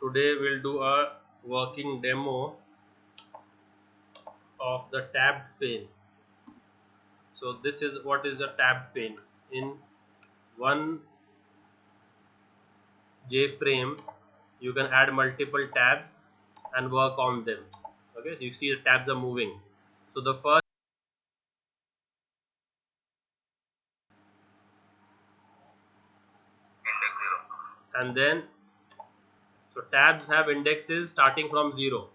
Today we'll do a working demo of the tabbed pane. So this is what is a tabbed pane. In one JFrame, you can add multiple tabs and work on them. Okay, so you see the tabs are moving. So the first, index 0. and then so tabs have indexes starting from 0.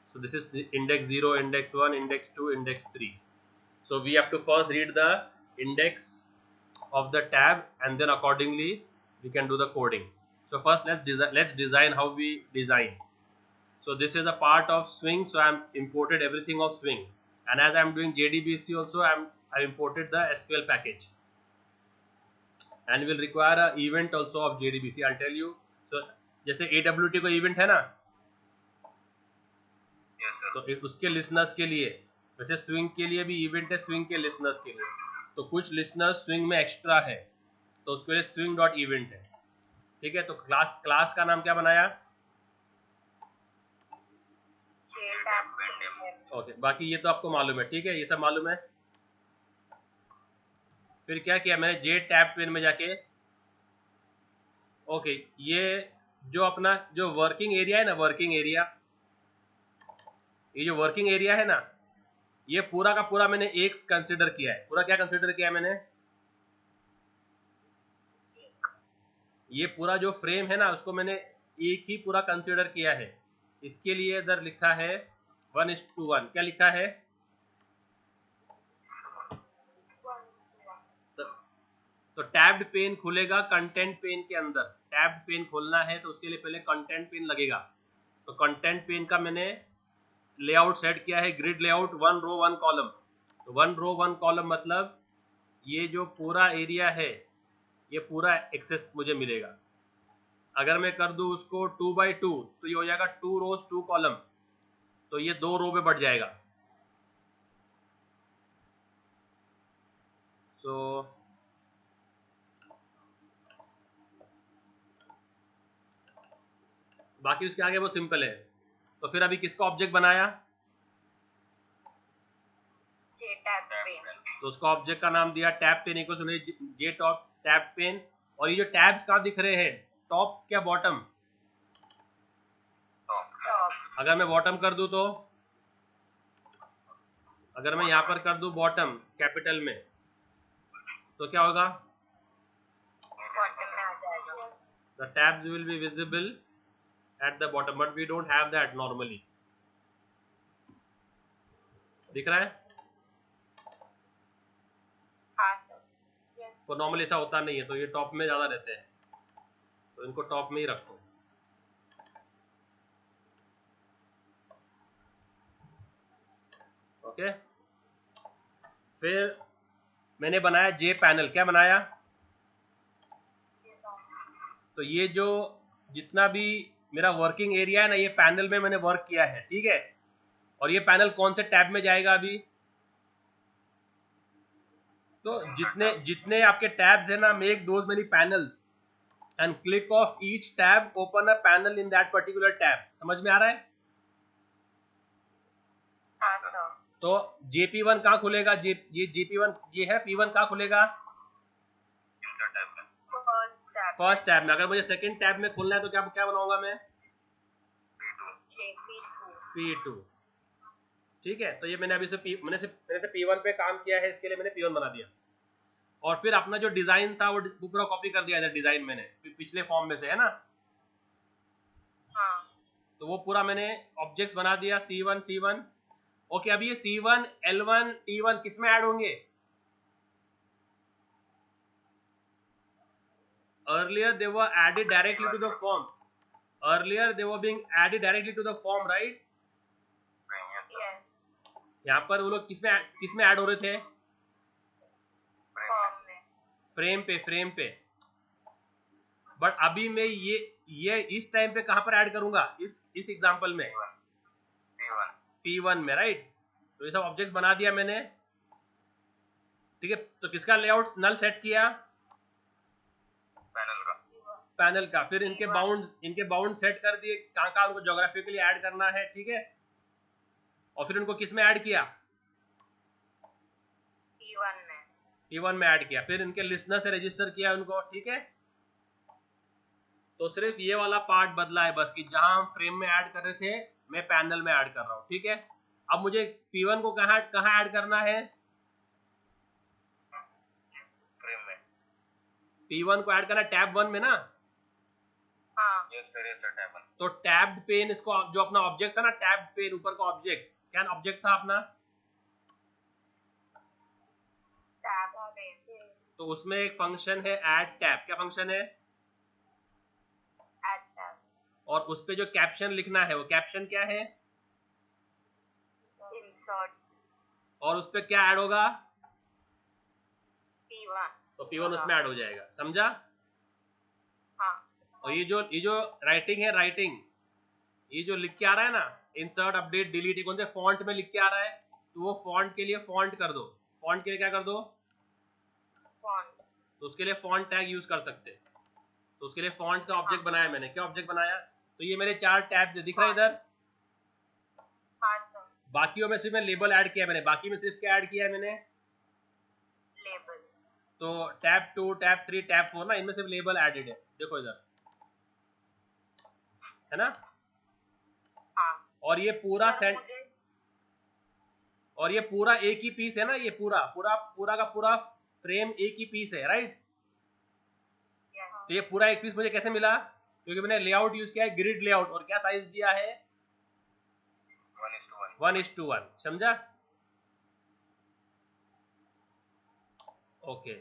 So this is the index 0, index 1, index 2, index 3. So we have to first read the index of the tab, and then accordingly we can do the coding. So first let's design how we design. So this is a part of Swing, so I'm imported everything of Swing, and as I'm doing JDBC also, I imported the SQL package, and will require a event also of JDBC. I'll tell you. So जैसे AWT को event है ना, Yes, sir. तो उसके listeners के लिए, वैसे Swing के लिए भी event है, Swing के listeners के लिए. तो कुछ listeners Swing में extra है, तो उसके लिए Swing डॉट event है. ठीक है, तो क्लास का नाम क्या बनाया? ओके, बाकी ये तो आपको मालूम है. ठीक है, ये सब मालूम है. फिर क्या किया मैंने, जे टैब पेन में जाके, ओके, ये जो अपना जो वर्किंग एरिया है ना, वर्किंग एरिया, ये जो वर्किंग एरिया है ना, ये पूरा का पूरा मैंने एक कंसिडर किया है. पूरा क्या कंसिडर किया है मैंने? ये पूरा जो फ्रेम है ना, उसको मैंने एक ही पूरा कंसिडर किया है. इसके लिए इधर लिखा है 1:1. क्या लिखा है? तो टैब्ड पेन खुलेगा कंटेंट पेन के अंदर. टैब्ड पेन खोलना है तो उसके लिए पहले कंटेंट पेन लगेगा. तो कंटेंट पेन का मैंने लेआउट सेट किया है, ग्रिड लेआउट 1 रो 1 कॉलम. तो 1 रो 1 कॉलम मतलब ये जो पूरा एरिया है, ये पूरा एक्सेस मुझे मिलेगा. अगर मैं कर दूं उसको 2x2, तो ये हो जाएगा 2 रोज 2 कॉलम, तो ये 2 रो में बढ़ जाएगा. सो बाकी उसके आगे वो सिंपल है. तो फिर अभी किसका ऑब्जेक्ट बनाया? तो उसका ऑब्जेक्ट का नाम दिया tab pen equal to J top tab pen. और ये जो टैब्स कहाँ दिख रहे हैं, टॉप क्या बॉटम? अगर मैं बॉटम कर दूं, तो अगर मैं यहां पर कर दूं बॉटम कैपिटल में, तो क्या होगा? The tabs will be visible at the bottom, but we don't have that normally. दिख रहा है? तो नॉर्मली ऐसा होता नहीं है, तो ये टॉप में ज्यादा रहते हैं, तो इनको टॉप में ही रखो. ओके, फिर मैंने बनाया जे पैनल. क्या बनाया? तो ये जो जितना भी मेरा वर्किंग एरिया है ना, ये पैनल में मैंने वर्क किया है. ठीक है, और ये पैनल कौन से टैब में जाएगा अभी? तो जितने जितने आपके टैब्स है ना, make those many panels and click of each tab, open a panel in that particular tab. समझ में आ रहा है? तो JP1 कहाँ खुलेगा? ये JP1 ये है, P1 कहाँ खुलेगा? फर्स्ट टैब में. अगर मुझे सेकंड टैब में खुलना है तो क्या क्या बनाऊंगा मैं? P2. ठीक है, तो ये मैंने अभी से मैंने से P1 पे काम किया है, इसके लिए मैंने P1 बना दिया. और फिर अपना जो डिजाइन था वो पूरा कॉपी कर दिया इधर डिजाइन मैंने पिछले फॉर्म में से, है ना. तो वो पूरा मैंने ऑब्जेक्ट्स बना दिया C1. ओके, अभी ये C1, L1, T1 किस में ऐड होंगे? Earlier they were added directly to the form. Earlier they were being added directly to the form, right? यहाँ पर वो लोग किस में ऐड हो रहे थे? फ्रेम पे. बट अभी मैं ये इस टाइम पे कहां पर ऐड करूंगा? इस एग्जांपल में P1 में, राइट. तो ये सब ऑब्जेक्ट्स बना दिया मैंने. ठीक है, तो किसका लेआउट नल सेट किया? पैनल का, फिर इनके बाउंड सेट कर दिए कहाँ कहाँ उनको ज्योग्राफिकली ऐड करना है, ठीक है। और फिर उनको किस में ऐड किया, P1 में ऐड किया, फिर इनके लिस्नर से रजिस्टर किया उनको, ठीक है। तो सिर्फ ये वाला पार्ट बदला है बस, कि जहां हम फ्रेम में ऐड कर रहे थे मैं पैनल में ऐड कर रहा हूँ, ठीक है। अब मुझे P1 को कहाँ ऐड करना है, फ्रेम में। P1 को ऐड करना टैब 1 में ना। Yes sir, yes sir, tab 1। तो टैब पेन, इसको जो अपना ऑब्जेक्ट था ना, टैब पेन ऊपर का ऑब्जेक्ट, क्या ऑब्जेक्ट था अपना, तो उसमें एक फंक्शन है ऐड टैब, क्या फंक्शन है, और उस पे जो कैप्शन लिखना है वो कैप्शन क्या है, इंसर्ट, और उस पे क्या ऐड होगा, P1। तो P1 उसमें ऐड हो जाएगा, समझा। हाँ। और ये जो राइटिंग है, राइटिंग ये जो लिख के आ रहा है ना, इंसर्ट अपडेट डिलीट, ये कौन से फॉन्ट में लिख के आ रहा है, तो वो फॉन्ट के लिए फॉन्ट कर दो, फॉन्ट के लिए क्या कर दो, फॉन्ट। तो उसके लिए फॉन्ट टैग यूज कर सकते हैं। तो उसके लिए फॉन्ट का ऑब्जेक्ट बनाया मैंने, क्या ऑब्जेक्ट बनाया, तो ये मेरे 4 टैब्स दिख रहे हैं इधर। हाँ सर। बाकियों में सिर्फ मैं लेबल ऐड किया मैंने, बाकी में सिर्फ क्या ऐड किया है मैंने, लेबल। तो टैब 2 टैब 3 टैब 4 ना, इनमें सिर्फ लेबल एडेड है, देखो इधर है ना। हाँ। और ये पूरा सर, सेट, मुझे और ये पूरा एक ही पीस है ना, ये पूरा का पूरा फ्रेम एक ही पीस है, राइट। तो ये पूरा एक पीस मुझे कैसे मिला, क्योंकि मैंने लेआउट यूज किया है ग्रिड लेआउट, और क्या साइज दिया है 1:1, समझा। ओके,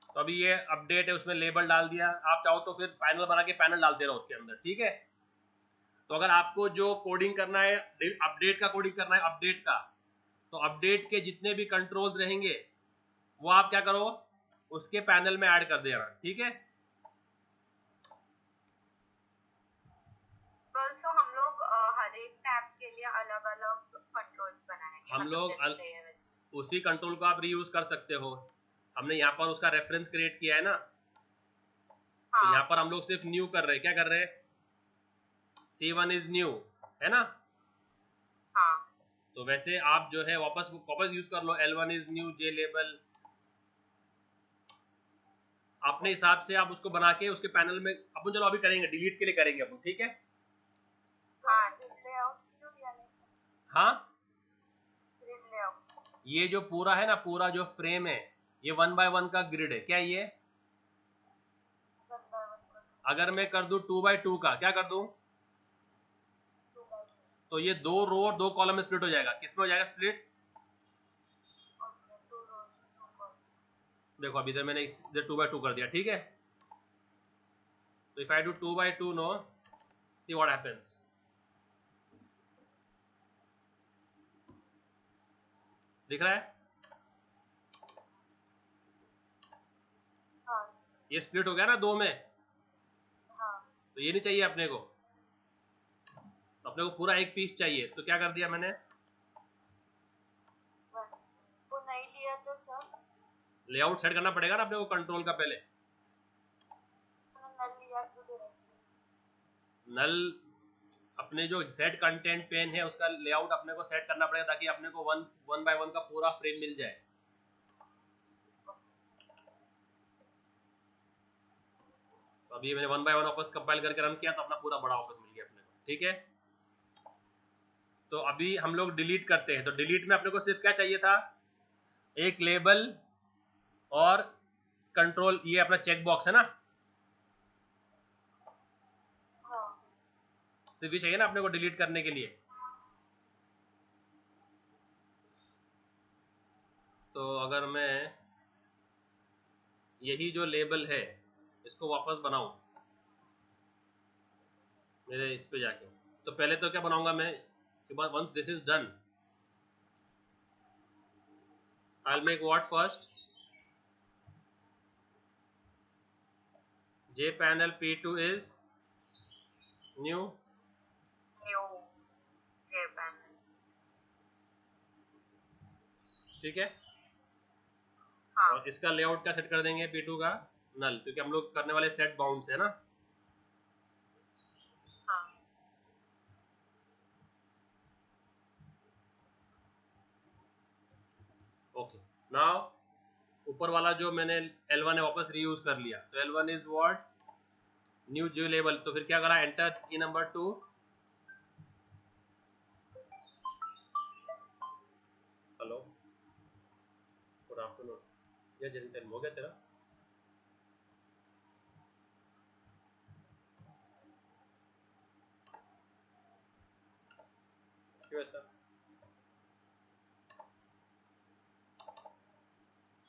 तो अभी ये अपडेट है, उसमें लेबल डाल दिया, आप चाहो तो फिर पैनल बना के पैनल डालते रहो उसके अंदर, ठीक है। तो अगर आपको जो कोडिंग करना है, अपडेट का कोडिंग करना है, अपडेट का, तो अपडेट के जितने भी कंट्रोल्स रहेंगे वो आप क्या करो, उसके पैनल में ऐड कर देना, ठीक है। तो हम लोग हर एक टैब के लिए अलग अलग कंट्रोल्स बनाएंगे, हम लोग जैसे उसी कंट्रोल को आप रीयूज कर सकते हो, हमने यहाँ पर उसका रेफरेंस क्रिएट किया है ना। तो हाँ। यहाँ पर हम लोग सिर्फ न्यू कर रहे हैं, क्या कर रहे हैं, C1 इज न्यू, है ना। हाँ। तो वैसे आप जो है वापस यूज कर लो, L1 is new J label, अपने हिसाब से आप उसको बना के उसके पैनल में अपन, चलो अभी करेंगे, डिलीट के लिए करेंगे अपन, ठीक है। हाँ, ग्रिड लेआउट क्यों दिया नहीं? हाँ, ग्रिड लेआउट। ये जो पूरा है ना, पूरा जो फ्रेम है, ये 1 by 1 का ग्रिड है, क्या ये, अगर मैं कर दूं 2 by 2 का, क्या कर दूं, तो ये 2 रो और 2 कॉलम में स्प्लिट हो जाएगा, किसमें हो जाएगा स्प्लिट, देखो अभी इधर मैंने इधर 2 by 2 कर दिया, ठीक है। तो if I do 2 by 2 no, see what happens, दिख रहा है, हाँ। ये स्प्लिट हो गया ना 2 में, हाँ। तो ये नहीं चाहिए अपने को, तो अपने को पूरा एक पीस चाहिए, तो क्या कर दिया मैंने, वो नहीं लिया तो सर लेआउट सेट करना पड़ेगा ना अपने को कंट्रोल का पहले, नल लिया तो नल अपने जो सेट कंटेंट पेन है उसका लेआउट अपने को सेट करना पड़ेगा, ताकि अपने को 1 by 1 का पूरा फ्रेम मिल जाए। तो अभी मैंने 1 by 1 वापस कंपाइल करके रन किया, तो अपना पूरा बड़ा वापस मिल गया अपने को, ठीक है। तो अभी हम लोग डिलीट करते हैं, तो डिलीट में अपने को सिर्फ क्या चाहिए था, एक लेबल और कंट्रोल, ये अपना चेक बॉक्स है ना, सिर्फ ये चाहिए ना अपने को डिलीट करने के लिए। तो अगर मैं यही जो लेबल है इसको वापस बनाऊं मेरे इस पे जाके, तो पहले तो क्या बनाऊंगा मैं, once this is done I'll make what first, jpanel p2 is new, new के पैनल। ठीक है। हाँ। और इसका लेआउट क्या सेट कर देंगे p2 का, नल, क्योंकि हम लोग करने वाले सेट बाउंड्स है ना. हाँ. ओके. नाउ ऊपर वाला जो मैंने L1 है वापस रीयूज कर लिया, तो L1 is what, new G level. तो फिर क्या करा, एंटर की नंबर 2. Hello, good afternoon. ये जन टाइम हो गया तेरा? क्यों ऐसा?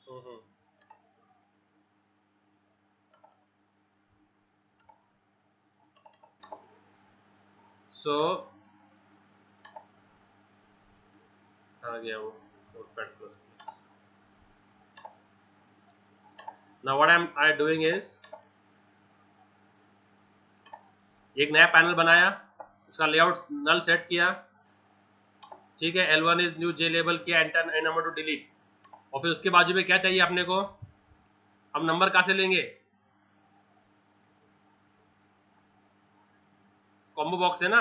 हम्म. सो आ गया वो notepad plus plus. Now what I doing is, एक नया पैनल बनाया, इसका लेआउट नल सेट किया, ठीक है. L1 is new J label किया, enter a number two delete. और फिर उसके बाजू में क्या चाहिए अपने को, हम नंबर कहाँ से लेंगे, कॉम्बो बॉक्स है ना,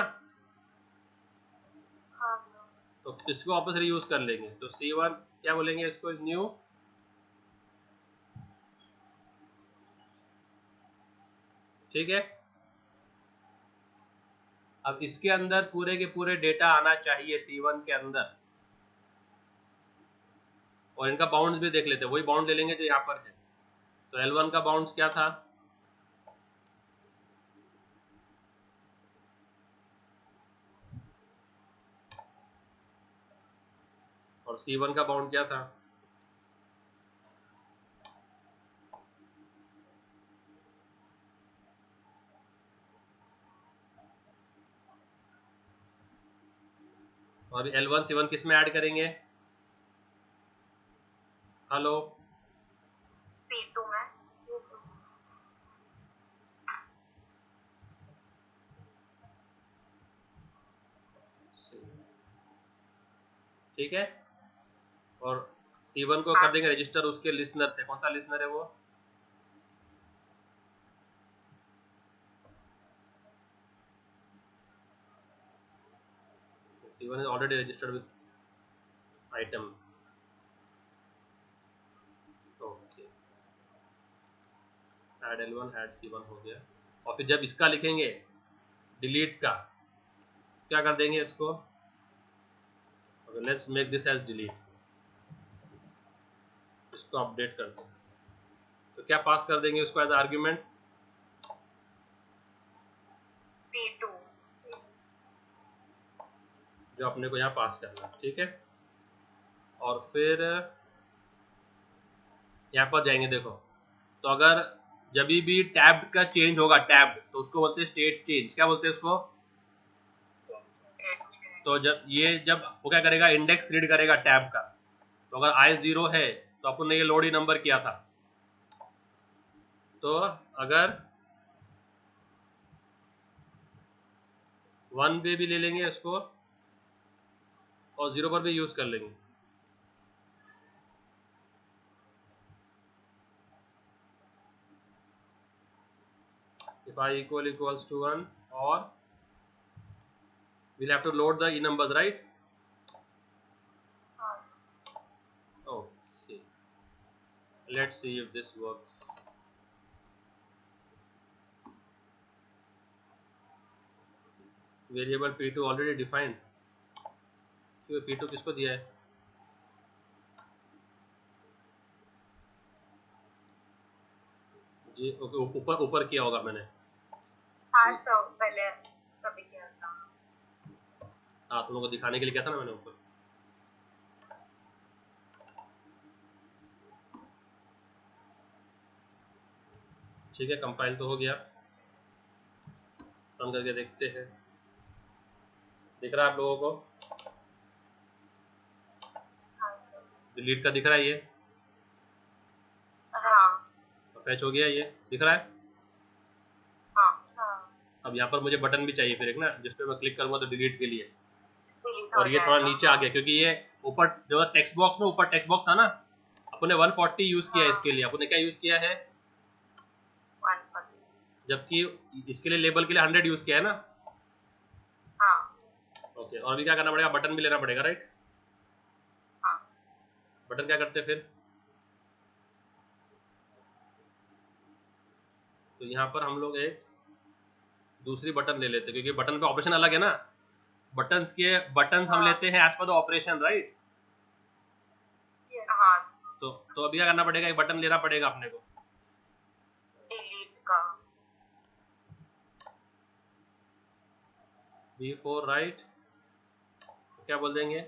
हाँ. तो इसको वापस रीयूज कर लेंगे. तो C1 क्या बोलेंगे इसको, इज न्यू, ठीक है. अब इसके अंदर पूरे के पूरे डेटा आना चाहिए C1 के अंदर, और इनका बाउंड्स भी देख लेते हैं, वही बाउंड ले लेंगे जो यहाँ पर है. तो L1 का बाउंड्स क्या था, और C1 का बाउंड क्या था, और L1 C1 किस में ऐड करेंगे, हेलो, P2 में. ठीक है. और C1 को कर देंगे रजिस्टर उसके लिसनर से. कौन सा लिसनर है वो, C1 is already registered with item. Okay, add L1 add C1 हो गया. और फिर जब इसका लिखेंगे डिलीट का, क्या कर देंगे इसको, let's make this as delete, इसको अपडेट करते हैं. तो क्या पास कर देंगे उसको एज आर्ग्यूमेंट, P2. जो अपने को यहाँ पास करना है, ठीक है. और फिर यहाँ पर जाएंगे, देखो, तो अगर जब भी टैब का चेंज होगा, टैब, तो उसको बोलते हैं स्टेट चेंज. क्या बोलते हैं उसको, तो जब वो क्या करेगा, इंडेक्स रीड करेगा टैब का. तो अगर I 0 है तो अपन ने ये लोड ही नंबर किया था, तो अगर 1 पे भी ले लेंगे इसको, और 0 पर भी यूज कर लेंगे. if I equals to 1, or we'll have to load the e numbers, right? Okay, let's see if this works. Variable P2 already defined. क्यों P2 किसको दिया है, जी ओके, ऊपर किया होगा मैंने. हाँ, तो पहले कभी किया था. हाँ, तुम लोगों को दिखाने के लिए किया था ना मैंने ऊपर. ठीक है, कंपाइल तो हो गया, रन करके देखते हैं. दिख रहा है आप लोगों को, हाँ सर. डिलीट का दिख रहा है ये, हाँ. फैच हो गया, ये दिख रहा है. हाँ. हाँ. अब यहाँ पर मुझे बटन भी चाहिए फिर एक ना, जिस पे मैं क्लिक करूँगा तो डिलीट के लिए, Delete और हो ये थोड़ा जाएगा. नीचे आ गया, क्योंकि ये ऊपर जो टेक्स्ट बॉक्स में, ऊपर टेक्स्ट बॉक्स था ना, अपने 140 यूज किया है. इसके लिए अपने क्या यूज किया है, जबकि इसके लिए लेबल के लिए 100 यूज किया है ना। हाँ ओके, और भी क्या करना पड़ेगा, बटन भी लेना पड़ेगा, राइट। हाँ बटन क्या करते हैं फिर, तो यहाँ पर हम लोग एक दूसरी बटन ले लेते हैं, क्योंकि बटन पे ऑपरेशन अलग है ना। बटन्स हम हाँ। लेते हैं as per the operation, right. हाँ तो अभी क्या करना पड़ेगा, एक बटन लेना पड़ेगा अपने को, डिलीट का। B4 राइट, क्या बोल देंगे,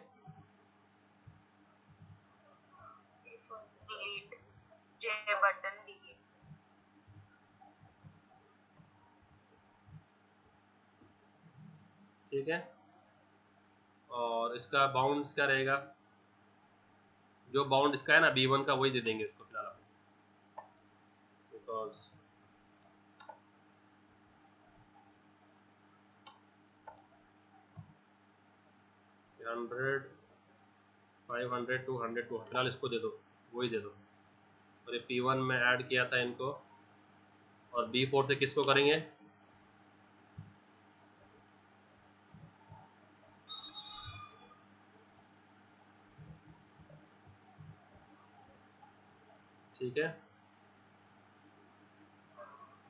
डिलीट जे बटन डिलीट। ठीक है। और इसका बाउंड्स क्या रहेगा, जो बाउंड इसका है ना B1 का, वही दे देंगे इसको फिलहाल, बिकॉज हंड्रेड 500 200 200 फिलहाल इसको दे दो, वही दे दो। और ये P1 में ऐड किया था इनको, और B4 से किसको करेंगे, ठीक है।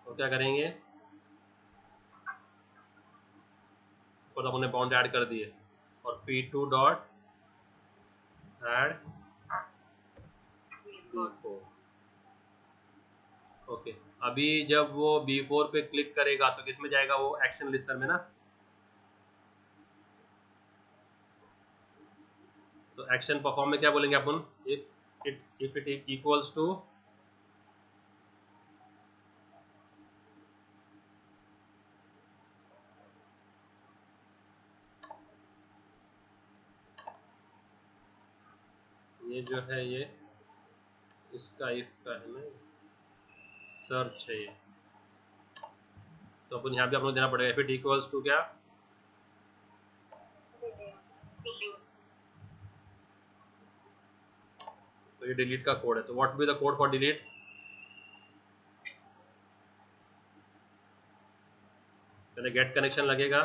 तो क्या करेंगे, और हमने बाउंड ऐड कर दिए, और P2 dot add B4। Okay, अभी जब वो B4 पे क्लिक करेगा तो किस में जाएगा, वो एक्शन लिस्टर में ना। तो एक्शन परफॉर्म में क्या बोलेंगे अपन, इफ इट इक्वल्स टू, ये जो है ये इसका इफ का है ना, सर्च है ये, तो अपन यहाँ पे अपने देना पड़ेगा इफ इट इक्वल्स टू क्या, डिलीट। तो ये डिलीट का कोड है। तो what be the code for delete, पहले गेट कनेक्शन लगेगा,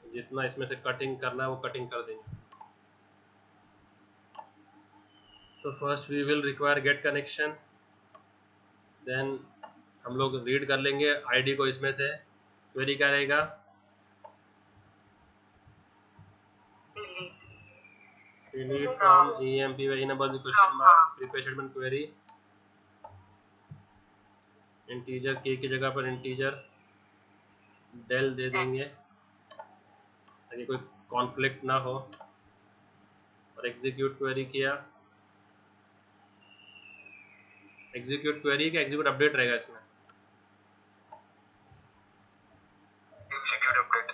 जितना इसमें से कटिंग करना है वो कटिंग कर देंगे। तो first we will require get connection, then हम लोग रीड कर लेंगे आईडी को, इसमें से क्वेरी क्या रहेगा, डिलीट फ्रॉम EMP वही number question mark prepare statement query, integer के की जगह पर इंटीजर डेल दे देंगे ताकि कोई कॉन्फ्लिक्ट ना हो, और एग्जीक्यूट क्वेरी किया, एग्जीक्यूट क्वेरी का एग्जीक्यूट अपडेट रहेगा इसमें, एग्जीक्यूट अपडेट।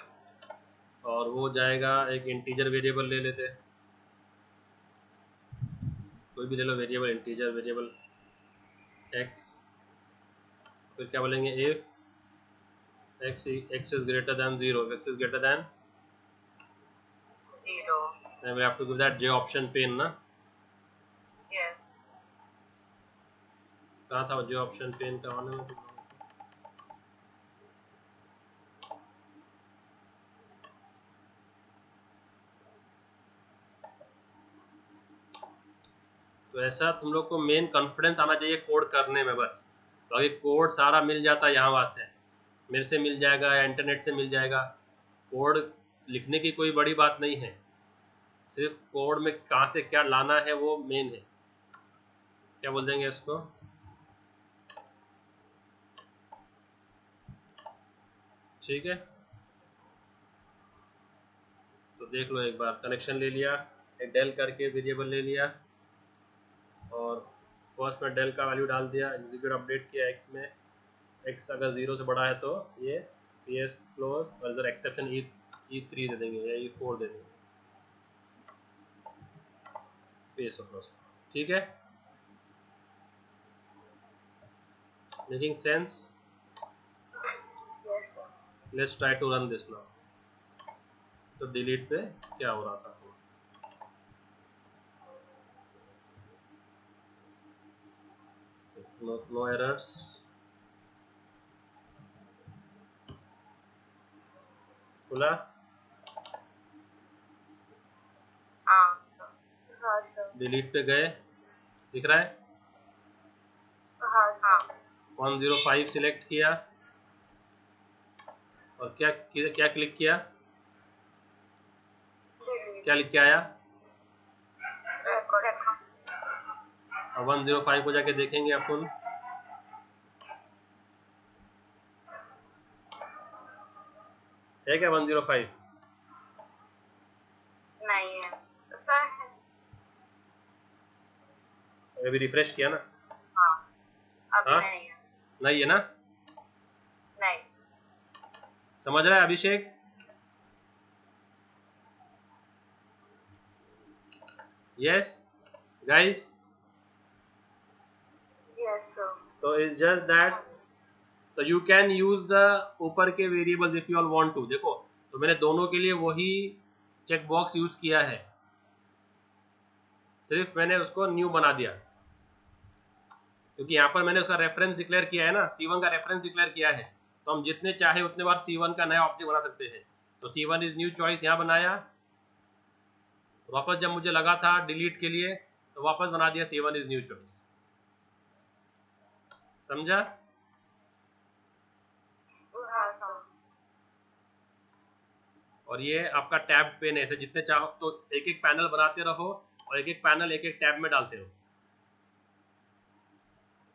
और वो जाएगा एक इंटीजर वेरिएबल ले लेते हैं, कोई भी ले लो वेरिएबल, इंटीजर वेरिएबल x, फिर क्या बोलेंगे if x is greater than 0, x is greater than, 0। then we have to give that j option pin ना, यस। कहाँ था j option pin का होने में, तो ऐसा तुम लोग को मेन कॉन्फिडेंस आना चाहिए कोड करने में बस। तो अगर कोड सारा मिल जाता है यहाँ वहाँ से, मेरे से मिल जाएगा या इंटरनेट से मिल जाएगा, कोड लिखने की कोई बड़ी बात नहीं है, सिर्फ कोड में कहाँ से क्या लाना है वो मेन है। क्या बोल देंगे इसको, ठीक है। तो देख लो एक बार, कनेक्शन ले लिया, एक डेल करके वेरिएबल ले लिया, और फर्स्ट में डेल का वैल्यू डाल दिया, एग्जीक्यूट अपडेट किया एक्स में, एक्स अगर 0 से बड़ा है तो ये PS क्लोज, और इधर एक्सेप्शन E3 दे देंगे या E4 दे देंगे, PS क्लोज, ठीक है। Making sense, yes sir. Let's try to run this now. तो डिलीट पे क्या हो रहा था, no errors. खुला? हाँ सर। डिलीट पे गए, दिख रहा है? हाँ सर। 105 सिलेक्ट किया और क्या क्लिक किया? क्या लिख के आया? अब 105 को जाके देखेंगे अपन। है क्या 105? नहीं है सर। अभी रिफ्रेश किया ना? हाँ अभी हाँ? नहीं है। नहीं है ना? नहीं। समझ रहा है Abhishek? Yes guys? Yes sir. तो इट्स जस्ट दैट, तो यू कैन यूज द ऊपर के variables if you all want to. देखो, तो मैंने दोनों के लिए वही चेक बॉक्स यूज किया है, सिर्फ मैंने उसको न्यू बना दिया, क्योंकि यहाँ पर मैंने उसका रेफरेंस डिक्लेयर किया है ना, C1 का रेफरेंस डिक्लेयर किया है, तो हम जितने चाहे उतने बार C1 का नया ऑब्जेक्ट बना सकते हैं। तो C1 इज न्यू चॉइस यहाँ बनाया, वापस जब मुझे लगा था डिलीट के लिए तो वापस बना दिया C1 इज न्यू चॉइस। समझा? हाँ सर। और ये आपका टैब पेन है, ऐसे जितने चाहो तो एक एक पैनल बनाते रहो और एक एक पैनल एक एक टैब में डालते रहो,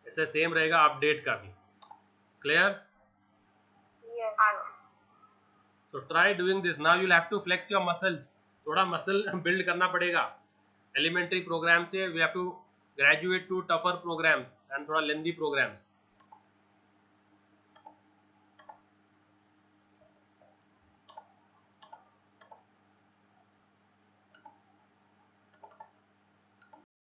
ऐसे सेम रहेगा अपडेट का भी। Clear? So try doing this. Now you'll have to flex your muscles. थोड़ा मसल बिल्ड करना पड़ेगा। एलिमेंट्री प्रोग्राम से we have to graduate to tougher programs and थोड़ा लेंदी programs.